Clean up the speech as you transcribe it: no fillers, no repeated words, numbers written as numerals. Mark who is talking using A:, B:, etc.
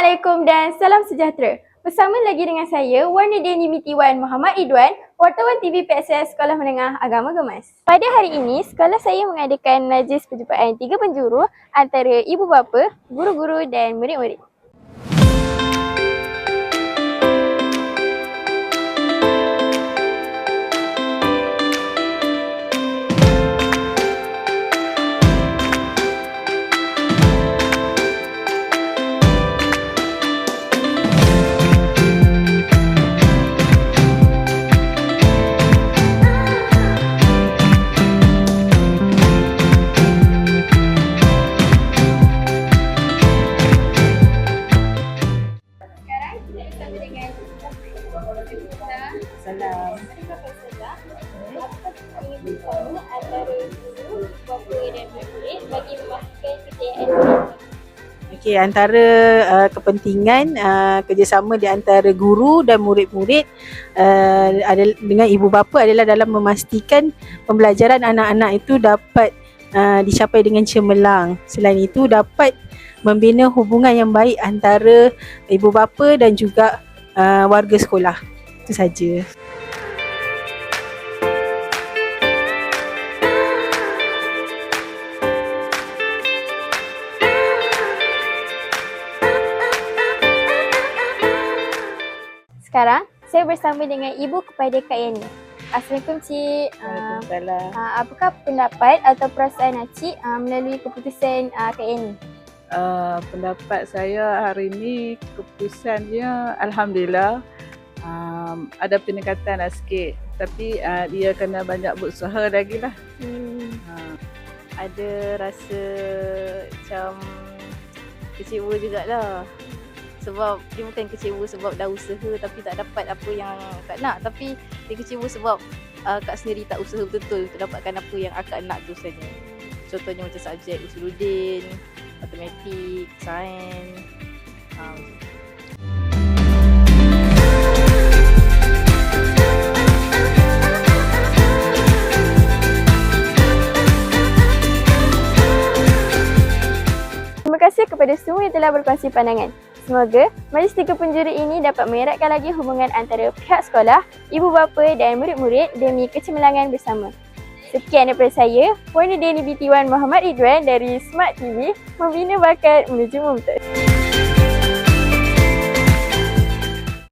A: Assalamualaikum dan salam sejahtera. Bersama lagi dengan saya, Warna Deni binti Wan Muhammad Ridwan, wartawan TV PSS Sekolah Menengah Agama Gemas. Pada hari ini, sekolah saya mengadakan majlis perjumpaan 3 penjuru antara ibu bapa, guru-guru dan murid-murid.
B: Salam. Okey, antara kepentingan kerjasama di antara guru dan murid-murid dengan ibu bapa adalah dalam memastikan pembelajaran anak-anak itu dapat dicapai dengan cemerlang. Selain itu dapat membina hubungan yang baik antara ibu bapa dan juga warga sekolah. Itu saja.
A: Sekarang, saya bersama dengan ibu kepada Kak Yani. Assalamualaikum Cik.
B: Waalaikumsalam.
A: Apakah pendapat atau perasaan Cik melalui keputusan Kak Yani?
C: Pendapat saya hari ini keputusannya Alhamdulillah ada peningkatan lah sikit, tapi dia kena banyak berusaha lagi lah.
B: Ada rasa macam kecewa jugalah. Sebab dia bukan kecewa sebab dah usaha tapi tak dapat apa yang Kak nak. Tapi dia kecewa sebab Kak sendiri tak usaha betul-betul untuk dapatkan apa yang Kak nak tu sebenarnya. Contohnya macam subjek Usuluddin, matematik, sains.
A: Terima kasih kepada semua yang telah berkongsi pandangan. Semoga majlis 3 penjuru ini dapat mengeratkan lagi hubungan antara pihak sekolah, ibu bapa dan murid-murid demi kecemerlangan bersama. Sekian daripada saya, Warna Deni binti Wan Muhammad Ridwan dari Smart TV, membina bakat menuju mumtaz.